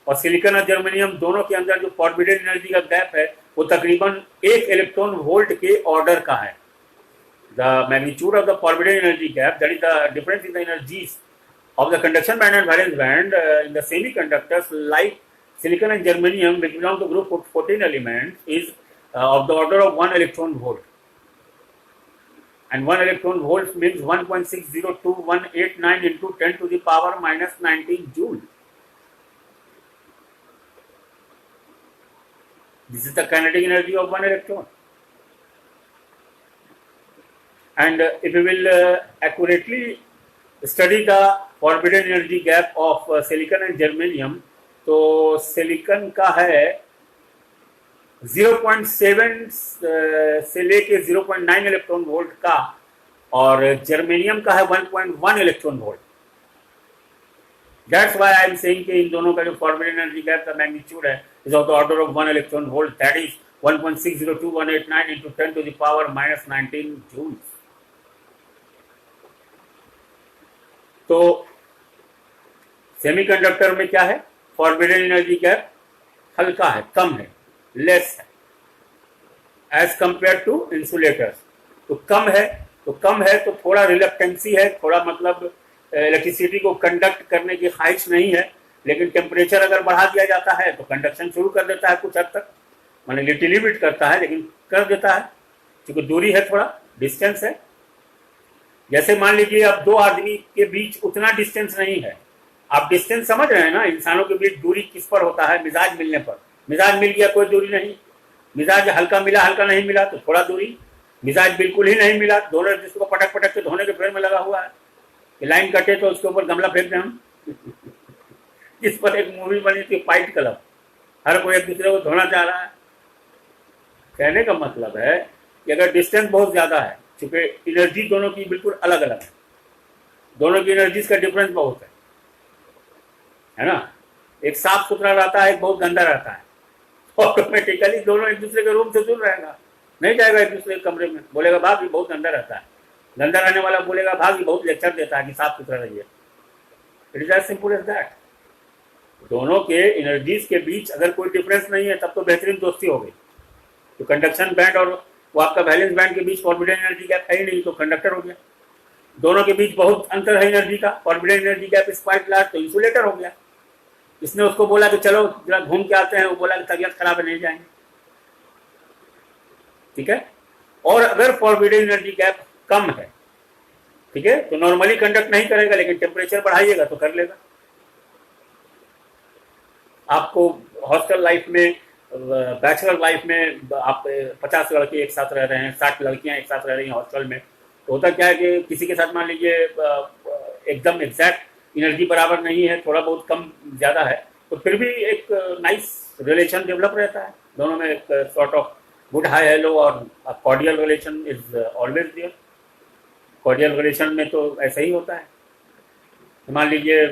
और सिलिकॉन और जर्मेनियम दोनों के अंदर जो फॉरबिडन एनर्जी का गैप है वो तकरीबन 1 इलेक्ट्रॉन वोल्ट के ऑर्डर का है। The magnitude of the forbidden energy gap, that is the difference in the energies of the conduction band and valence band in the semiconductors like silicon and germanium, which belong to group 14 elements, is of the order of 1 electron volt, and 1 electron volt means 1.602189 into 10 to the power minus 19 joule. This is the kinetic energy of 1 electron. And if we will accurately study the forbidden energy gap of silicon and germanium, तो silicon का है 0.7 से लेके 0.9 electron volt का, और germanium का है 1.1 electron volt. That's why I am saying कि इन दोनों का जो फॉरबिडन एनर्जी गैप का मैग्नीट्यूड है is of the order of 1 electron volt, that is 1.602189 into 10 to the power minus 19 joules. तो सेमीकंडक्टर में क्या है, फॉरबिडन एनर्जी गैप हल्का है, कम है, लेस है एज कंपेयर टू इंसुलेटर्स. तो कम है तो थोड़ा रिलक्टेंसी है, थोड़ा मतलब इलेक्ट्रिसिटी को कंडक्ट करने की ख्वाहिश नहीं है, लेकिन टेम्परेचर अगर बढ़ा दिया जाता है तो कंडक्शन शुरू कर देता है कुछ हद तक, माने लिमिट करता है लेकिन कर देता है, क्योंकि दूरी है, थोड़ा डिस्टेंस है. जैसे मान लीजिए अब दो आदमी के बीच उतना डिस्टेंस नहीं है, आप डिस्टेंस समझ रहे हैं ना, इंसानों के बीच दूरी किस पर होता है, मिजाज मिलने पर. मिजाज मिल गया कोई दूरी नहीं, मिजाज हल्का मिला हल्का नहीं मिला तो थोड़ा दूरी, मिजाज बिल्कुल ही नहीं मिला, दोनों जिसको पटक पटक के धोने के फेर में लगा हुआ है, कि लाइन कटे तो उसके ऊपर गमला फेंक दें हम. इस पर एक मूवी बनी थी फाइट क्लब, हर कोई एक दूसरे को धोना चाह रहा है. कहने का मतलब है कि अगर डिस्टेंस बहुत ज्यादा है, चूंकि एनर्जी दोनों की बिल्कुल अलग अलग है, दोनों की एनर्जीज का डिफरेंस बहुत है ना. एक साफ सुथरा रहता है, एक बहुत गंदा रहता है, ऑटोमेटिकली दोनों एक दूसरे के रूम से दूर रहेगा, नहीं जाएगा एक दूसरे के कमरे में, बोलेगा भाग ये बहुत गंदा रहता है, गंदा रहने वाला बोलेगा भाग ये बहुत लेक्चर देता है कि साफ सुथरा रहिए. It is as simple as that. दोनों के एनर्जीज के बीच अगर कोई डिफरेंस नहीं है तब तो बेहतरीन दोस्ती हो गई. तो कंडक्शन बैंड और वो आपका वैलेंस बैंड के बीच फॉरबिडन एनर्जी गैप है ही नहीं, तो कंडक्टर हो गया. दोनों के बीच बहुत अंतर है एनर्जी का, forbidden energy gap is quite large, तो इंसुलेटर हो गया. इसने उसको बोला कि चलो जरा घूम के आते हैं, वो बोला कि तबीयत खराब है नहीं जाएंगे. ठीक है. और अगर फॉरबिडन एनर्जी गैप कम है, ठीक है, तो नॉर्मली कंडक्ट नहीं करेगा, लेकिन टेम्परेचर बढ़ाइएगा तो कर लेगा. आपको हॉस्टल लाइफ में, बैचलर लाइफ में आप 50 लड़के एक साथ रह रहे हैं, 60 लड़कियां एक साथ रह रही हैं हॉस्टल में, तो होता क्या है कि किसी के साथ मान लीजिए एकदम एग्जैक्ट एनर्जी बराबर नहीं है, थोड़ा बहुत कम ज़्यादा है, तो फिर भी एक नाइस रिलेशन डेवलप रहता है दोनों में, एक sort of good hi hello और cordial relation is always there. Cordial relation में तो ऐसा ही होता है. मान लीजिए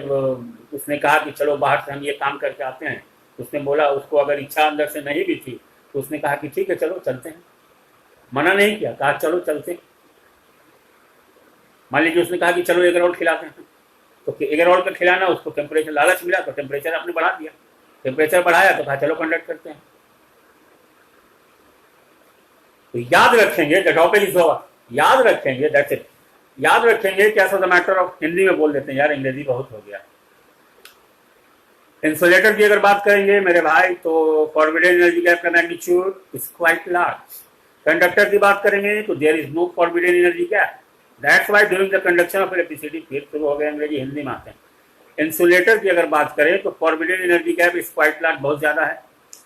उसने कहा कि चलो बाहर से हम ये काम करके आते हैं, उसने बोला, उसको अगर इच्छा अंदर से नहीं भी थी तो उसने कहा कि ठीक है चलो चलते हैं, मना नहीं किया, कहा चलो चलते. मान लीजिए उसने कहा कि चलो एग रोल खिलाते हैं, तो एग रोल का खिलाना, उसको टेम्परेचर लालच मिला तो टेम्परेचर आपने बढ़ा दिया, टेम्परेचर बढ़ाया तो कहा चलो कंडक्ट करते हैं. तो याद रखेंगे, द टॉपिक इज ओवर, याद रखेंगे, दैट्स इट. याद रखेंगे क्या द मैटर ऑफ, हिंदी में बोल देते हैं यार, अंग्रेजी बहुत हो गया. इंसुलेटर की अगर बात करेंगे मेरे भाई, तो फॉरबिडन एनर्जी गैप का magnitude is quite large. Conductor की बात करेंगे तो there is no forbidden energy gap, that's why during the conduction of electricity, फिर शुरू हो गए अंग्रेजी, हिंदी में आते हैं. इंसुलेटर की अगर बात करें तो forbidden energy gap is quite large, बहुत ज्यादा है,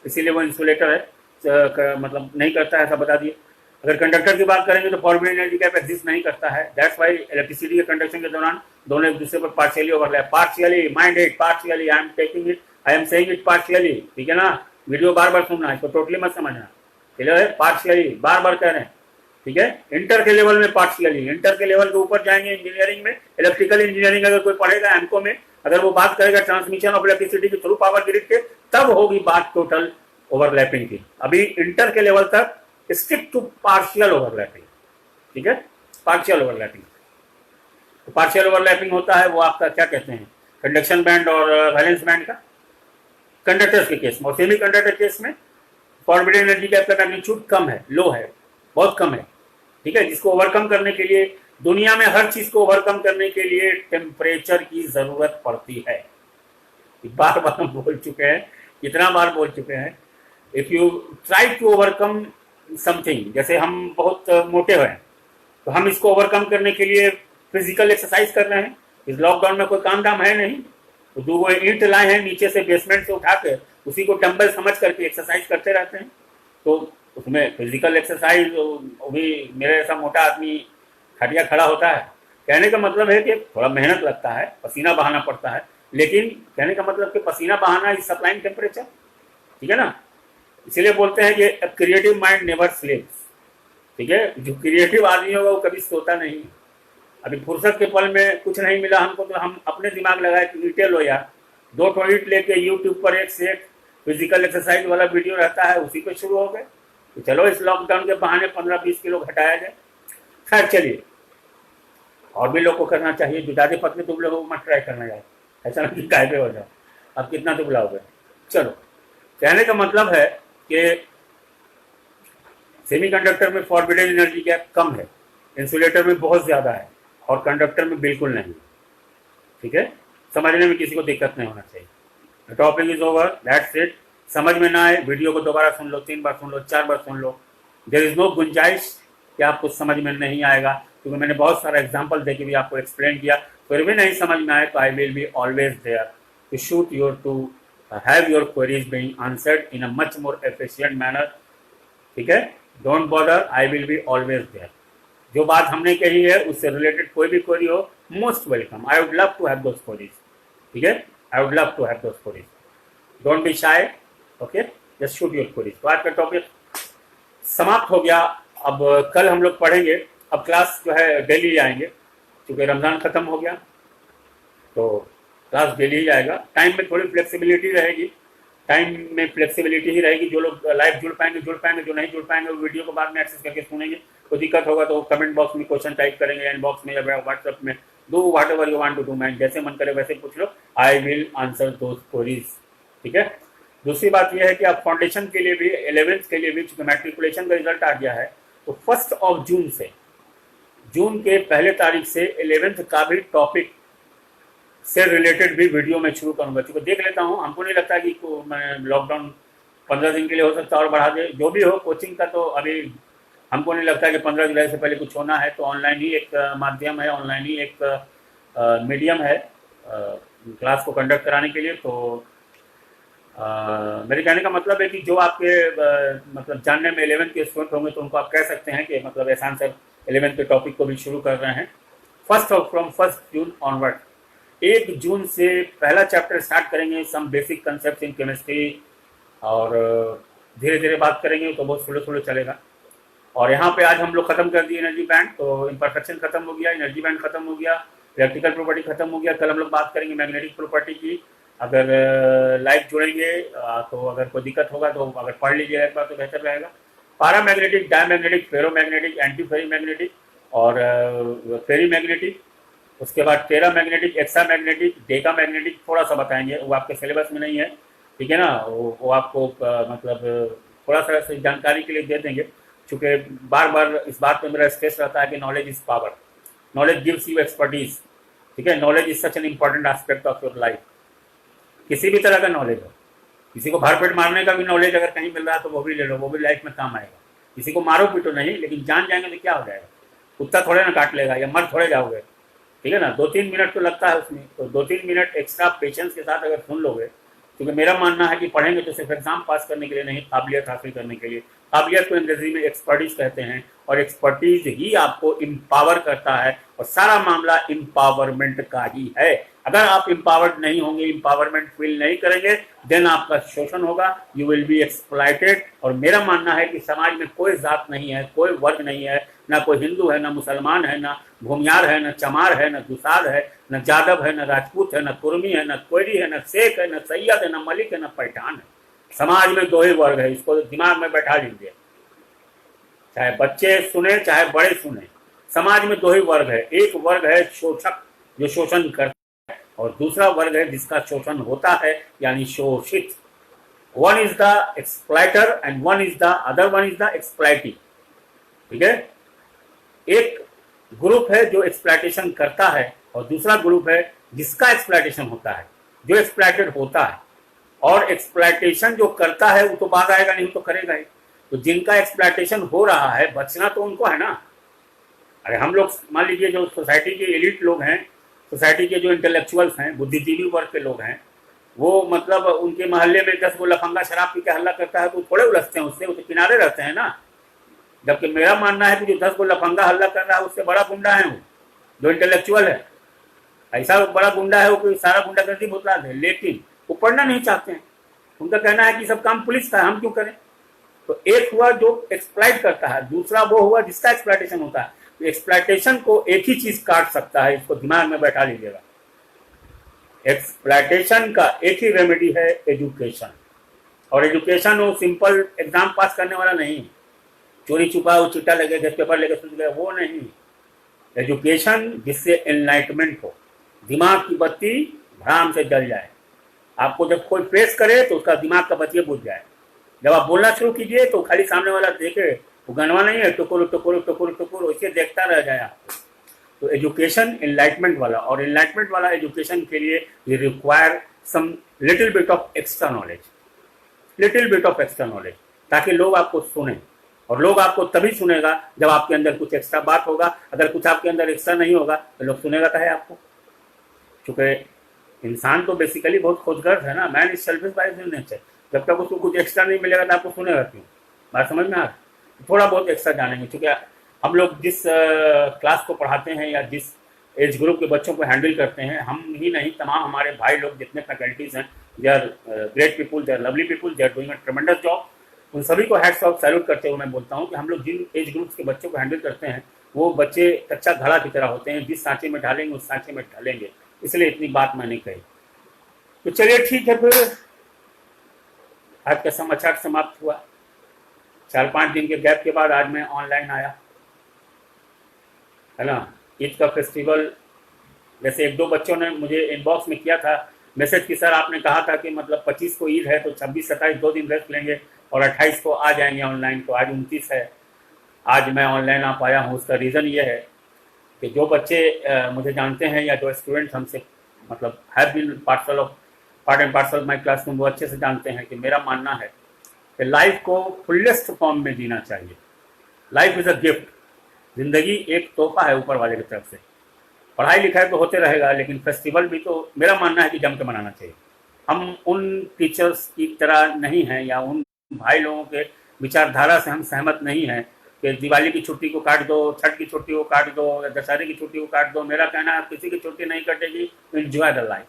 इसीलिए वो इंसुलेटर है, मतलब नहीं करता है, ऐसा बता दिए. अगर कंडक्टर की बात करेंगे तो फॉरबिडन एनर्जी गैप एग्जिस्ट नहीं करता है, दैट्स व्हाई इलेक्ट्रिसिटी के कंडक्शन के दौरान दोनों एक दूसरे पर partially overlap, partially, mind it, partially, I am taking it, I am saying it partially. ठीक है ना, वीडियो बार बार सुनना, इसको टोटली मत समझना, क्लियर है. पार्शियली बार बार कह रहे हैं, ठीक है. इंटर के लेवल में पार्शियली, इंटर के लेवल के ऊपर जाएंगे इंजीनियरिंग में, इलेक्ट्रिकल इंजीनियरिंग अगर कोई पढ़ेगा एमको में, अगर वो बात करेगा ट्रांसमिशन ऑफ इलेक्ट्रिसिटी के थ्रू पावर ग्रिड के, तब होगी बात टोटल ओवरलैपिंग की. अभी इंटर के लेवल तक स्टिक टू पार्शियल ओवरलैपिंग, ठीक है, पार्शियल ओवरलैपिंग. तो पार्शियल ओवरलैपिंग होता है वो आपका क्या कहते हैं, कंडक्शन बैंड और वैलेंस बैंड का, कंडक्टर्स के केस में. और सेमी कंडक्टर केस में फॉरबिडन एनर्जी गैप का मैग्नीट्यूड कम है, लो है, बहुत कम है, ठीक है. जिसको ओवरकम करने के लिए, दुनिया में हर चीज को ओवरकम करने के लिए टेम्परेचर की जरूरत पड़ती है. बार बार हम बोल चुके हैं, कितना बार बोल चुके हैं. If you try to overcome something, जैसे हम बहुत मोटे हैं तो हम इसको ओवरकम करने के लिए फिजिकल एक्सरसाइज कर रहे हैं। इस लॉकडाउन में कोई काम दाम है नहीं, तो दो वो ईंट लाए हैं नीचे से बेसमेंट से उठा के, उसी को डंबल समझ करके एक्सरसाइज करते रहते हैं। तो उसमें फिजिकल एक्सरसाइज भी, मेरे जैसा मोटा आदमी खटिया खड़ा होता है। कहने का मतलब है कि थोड़ा मेहनत लगता है, पसीना बहाना पड़ता है, लेकिन कहने का मतलब कि पसीना बहाना इज सप्लाइंग टेम्परेचर, ठीक है ना। इसीलिए बोलते हैं कि क्रिएटिव माइंड नेवर स्लीप्स, ठीक है। जो क्रिएटिव आदमी होगा वो कभी सोता नहीं। अभी फुर्सत के पल में कुछ नहीं मिला हमको, तो हम अपने दिमाग लगाए कि ईंटें लो यार, 2 ईंट लेके यूट्यूब पर एक से एक फिजिकल एक्सरसाइज वाला वीडियो रहता है, उसी पे शुरू हो गए। तो चलो इस लॉकडाउन के बहाने 15-20 किलो घटाया जाए। खैर चलिए, और भी लोग को करना चाहिए। जो ज़्यादा पतले दुबले हो मत ट्राई करना यार, ऐसा ना कि कायदे हो जाए। अब कितना दुबला हो गया। चलो, कहने का मतलब है कि सेमीकंडक्टर में फॉरबिडन एनर्जी गैप कम है, इंसुलेटर में बहुत ज़्यादा है, और कंडक्टर में बिल्कुल नहीं, ठीक है। समझने में किसी को दिक्कत नहीं होना चाहिए। Topic is over, that's it. समझ में ना आए वीडियो को दोबारा सुन लो, 3 बार सुन लो, 4 बार सुन लो। देयर इज नो गुंजाइश कि आपको समझ में नहीं आएगा, क्योंकि मैंने बहुत सारा एग्जाम्पल देके भी आपको एक्सप्लेन किया। फिर भी नहीं समझ में आए तो I will be always there to shoot your to have your queries being answered in a much more efficient manner, ठीक है। Don't bother, I will be always there. जो बात हमने कही है उससे रिलेटेड कोई भी क्वेरी हो, most welcome. I would love to have those queries, ठीक है। I would love to have those queries. Don't be shy, okay, just shoot your queries. तो आज का टॉपिक समाप्त हो गया। अब कल हम लोग पढ़ेंगे। अब क्लास जो है डेली आएंगे, क्योंकि रमज़ान ख़त्म हो गया तो क्लास डेली ही आएगा। टाइम में थोड़ी फ्लेक्सिबिलिटी रहेगी, टाइम में फ्लेक्सिबिलिटी ही रहेगी। जो लोग लाइव जुड़ पाएंगे जुड़ पाएंगे, जो नहीं जुड़ पाएंगे वो वीडियो को बाद में एक्सेस करके सुनेंगे। कोई दिक्कत होगा तो कमेंट बॉक्स में क्वेश्चन टाइप करेंगे, इनबॉक्स में या व्हाट्सएप में। Do whatever you want to do, man जैसे मन करे वैसे पूछ लो, I will answer those queries, ठीक है। दूसरी बात यह है कि आप फाउंडेशन के लिए भी, 11th के लिए भी, चूंकि मैट्रिकुलेशन का रिजल्ट आ गया है, तो 1 जून से, जून के पहले तारीख से 11th का भी टॉपिक से रिलेटेड भी वीडियो में शुरू करूंगा। क्योंकि देख लेता हूँ, हमको नहीं लगता कि मैं लॉकडाउन 15 दिन के लिए हो सकता है और बढ़ा दे। जो भी हो, कोचिंग का तो अभी हमको नहीं लगता कि 15 जुलाई से पहले कुछ होना है। तो ऑनलाइन ही एक माध्यम है, ऑनलाइन ही एक मीडियम है क्लास को कंडक्ट कराने के लिए। तो मेरे कहने का मतलब है कि जो आपके मतलब जानने में 11th के स्टूडेंट होंगे तो उनको आप कह सकते हैं कि मतलब एहसान सर 11th के टॉपिक को भी शुरू कर रहे हैं। फ्रॉम 1 जून ऑनवर्ड, 1 जून से पहला चैप्टर स्टार्ट करेंगे, some basic concept in chemistry, और धीरे धीरे बात करेंगे तो बहुत स्लो स्लो चलेगा। और यहाँ पे आज हम लोग खत्म कर दिए एनर्जी बैंड, तो इम्परफेक्शन खत्म हो गया, एनर्जी बैंड खत्म हो गया, इलेक्ट्रिकल प्रॉपर्टी खत्म हो गया। कल हम लोग बात करेंगे मैग्नेटिक प्रॉपर्टी की। अगर लाइव जुड़ेंगे तो अगर कोई दिक्कत होगा तो अगर पढ़ लीजिएगा एक बार तो बेहतर रहेगा। Paramagnetic, diamagnetic, ferromagnetic, anti ferrimagnetic और फेरी मैग्नेटिक। उसके बाद tera magnetic, exa magnetic, deca magnetic थोड़ा सा बताएंगे, वो आपके सिलेबस में नहीं है, ठीक है ना। वो आपको मतलब थोड़ा सा जानकारी के लिए दे देंगे, क्योंकि बार बार इस बात पे मेरा स्ट्रेस रहता है कि knowledge is power, knowledge gives you expertise, ठीक है। Knowledge is such an important aspect of your life. किसी भी तरह का नॉलेज हो, किसी को भरपेट मारने का भी नॉलेज अगर कहीं मिल रहा है तो वो भी ले लो, वो भी लाइफ में काम आएगा। किसी को मारो पीटो नहीं, लेकिन जान जाएंगे तो क्या हो जाएगा, कुत्ता थोड़े ना काट लेगा या मर थोड़े जाओगे, ठीक है ना। 2-3 मिनट तो लगता है उसमें, तो 2-3 मिनट एक्स्ट्रा पेशेंस के साथ अगर सुन लोगे, क्योंकि मेरा मानना है कि पढ़ेंगे तो सिर्फ एग्जाम पास करने के लिए नहीं, काबिलियत हासिल करने के लिए। काबिलियत को अंग्रेजी में एक्सपर्टीज कहते हैं, और एक्सपर्टीज ही आपको एम्पावर करता है, और सारा मामला एम्पावरमेंट का ही है। अगर आप एम्पावर्ड नहीं होंगे, एम्पावरमेंट फील नहीं करेंगे, देन आपका शोषण होगा, यू विल बी एक्सप्लॉइटेड। और मेरा मानना है कि समाज में कोई जात नहीं है, कोई वर्ग नहीं है, ना कोई हिंदू है, ना मुसलमान है, ना भूमियार है, ना चमार है, ना दुसाद है, ना जादव है, ना राजपूत है, ना कुर्मी है, ना कोयरी है, ना शेख है, ना सैयद है, ना मलिक है, ना पठान है। समाज में 2 ही वर्ग है, इसको दिमाग में बैठा लीजिए, चाहे बच्चे सुने चाहे बड़े सुने। समाज में 2 ही वर्ग है, एक वर्ग है शोषक जो शोषण करता है, और दूसरा वर्ग है जिसका शोषण होता है, यानी शोषित। One is the exploiter and one is the other one is the exploitee, ठीक है। एक ग्रुप है जो एक्सप्लॉइटेशन करता है, और दूसरा ग्रुप है जिसका एक्सप्लॉइटेशन होता है, जो एक्सप्लॉइटेड होता है। और एक्सप्लॉइटेशन जो करता है वो तो बात आएगा नहीं, तो करेगा ही। तो जिनका एक्सप्लॉयटेशन हो रहा है बचना तो उनको है ना। अरे हम लोग मान लीजिए जो सोसाइटी के एलिट लोग हैं, सोसाइटी के जो इंटेलेक्चुअल्स हैं, बुद्धिजीवी वर्ग के लोग हैं, वो मतलब उनके मोहल्ले में 10 गो लफंगा शराब पी के हल्ला करता है तो थोड़े उलझते हैं उससे, वो तो किनारे रहते हैं ना। जबकि मेरा मानना है कि जो 10 गो लफंगा हल्ला कर रहा है उससे बड़ा गुंडा है वो, जो इंटेलेक्चुअल है। ऐसा बड़ा गुंडा है वो कोई सारा गुंडागर्दी भुतला दे, लेकिन वो पढ़ना नहीं चाहते हैं। उनका कहना है कि सब काम पुलिस का है, हम क्यों करें। तो एक हुआ जो एक्सप्लॉइट करता है, दूसरा वो हुआ जिसका एक्सप्लॉइटेशन होता है। तो एक्सप्लॉइटेशन को एक ही चीज काट सकता है, इसको दिमाग में बैठा लीजिएगा। एक्सप्लॉइटेशन का एक ही रेमेडी है, एजुकेशन। और एजुकेशन वो सिंपल एग्जाम पास करने वाला नहीं, चोरी छुपा वो चिट्टा लगे गेस्ट पेपर लेके सुन गए, वो नहीं। एजुकेशन जिससे एनलाइटमेंट हो, दिमाग की बत्ती भ्राम से जल जाए। आपको जब कोई प्रेस करे तो उसका दिमाग का बत्ती बुझ जाए। जब आप बोलना शुरू कीजिए तो खाली सामने वाला देखे, वो गनवा नहीं है टुकुर टुकुर टुकुर टुकुर, उससे देखता रह जाए आपको। तो एजुकेशन एनलाइटमेंट वाला, और एनलाइटमेंट वाला एजुकेशन के लिए ये require some little bit of extra knowledge, little bit of extra knowledge, ताकि लोग आपको सुने। और लोग आपको तभी सुनेगा जब आपके अंदर कुछ एक्स्ट्रा बात होगा। अगर कुछ आपके अंदर एक्स्ट्रा नहीं होगा तो लोग सुनेगा तो है आपको। चूंकि इंसान तो बेसिकली बहुत खोजगर्ज है ना, man is selfish by nature. जब तक उसको कुछ एक्स्ट्रा नहीं मिलेगा तो आपको सुनेगा क्यों। बात समझ में आ रहा, थोड़ा बहुत एक्स्ट्रा जानेंगे। चूंकि हम लोग जिस क्लास को पढ़ाते हैं या जिस एज ग्रुप के बच्चों को हैंडल करते हैं, हम ही नहीं तमाम हमारे भाई लोग जितने फैकल्टीज हैं, they are great people, they are lovely people, they are doing a tremendous job. उन सभी को हैट्स ऑफ सैल्यूट करते हुए मैं बोलता हूँ कि हम लोग जिन एज ग्रुप्स के बच्चों को हैंडल करते हैं वो बच्चे कच्चा घड़ा की तरह होते हैं, जिस सांचे में ढालेंगे उस सांचे में ढलेंगे। इसलिए इतनी बात मैंने कही। तो चलिए ठीक है, फिर आज का समाचार समाप्त हुआ। 4-5 दिन के गैप के बाद आज मैं ऑनलाइन आया, है ना। ईद का फेस्टिवल, जैसे 1-2 बच्चों ने मुझे इनबॉक्स में किया था मैसेज कि सर आपने कहा था कि मतलब 25 को ईद है तो 26-27 2 दिन रेस्ट लेंगे और 28 को आ जाएंगे ऑनलाइन। तो आज 29 है, आज मैं ऑनलाइन आ पाया हूँ। उसका रीज़न ये है कि जो बच्चे मुझे जानते हैं या जो स्टूडेंट्स हमसे मतलब have been part and parcel my classroom, वो अच्छे से जानते हैं कि मेरा मानना है कि लाइफ को फुलेस्ट फॉर्म में जीना चाहिए। लाइफ इज़ अ गिफ्ट, जिंदगी एक तोहफा है ऊपर वाले की तरफ से। पढ़ाई लिखाई तो होते रहेगा, लेकिन फेस्टिवल भी तो मेरा मानना है कि जम के मनाना चाहिए। हम उन टीचर्स की तरह नहीं हैं या उन भाई लोगों के विचारधारा से हम सहमत नहीं हैं कि दिवाली की छुट्टी को काट दो, छठ की छुट्टी को काट दो, या दशहरे की छुट्टी को काट दो। मेरा कहना है किसी की छुट्टी नहीं कटेगी, तो एंजॉय द लाइफ।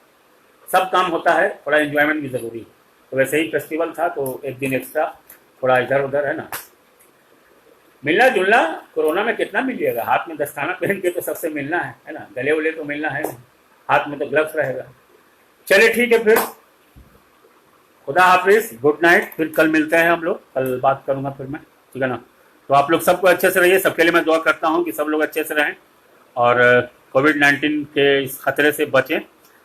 सब काम होता है, थोड़ा एंजॉयमेंट भी ज़रूरी है। तो वैसे ही फेस्टिवल था तो एक दिन एक्स्ट्रा थोड़ा इधर उधर, है ना। मिलना जुलना कोरोना में कितना मिलिएगा, हाथ में दस्ताना पहन के तो सबसे मिलना है ना। गले उले तो मिलना है नहीं, हाथ में तो ग्लव्स रहेगा। चलिए ठीक है, फिर खुदा हाफिज, गुड नाइट। फिर कल मिलते हैं हम लोग, कल बात करूंगा फिर मैं, ठीक है ना। तो आप लोग सबको अच्छे से रहिए, सबके लिए मैं दुआ करता हूँ कि सब लोग अच्छे से रहें और कोविड-19 के इस खतरे से बचें।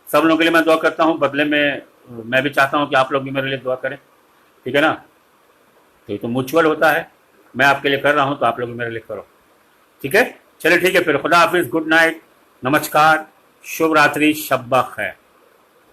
सब लोगों के लिए मैं दुआ करता हूँ, बदले में मैं भी चाहता हूँ कि आप लोग भी मेरे लिए दुआ करें, ठीक है ना। तो ये तो म्यूचुअल होता है, मैं आपके लिए कर रहा हूँ तो आप लोग भी मेरे लिए करो, ठीक है। चलिए ठीक है, फिर खुदा हाफिज, गुड नाइट, नमस्कार, शुभ रात्रि, शब ब खैर।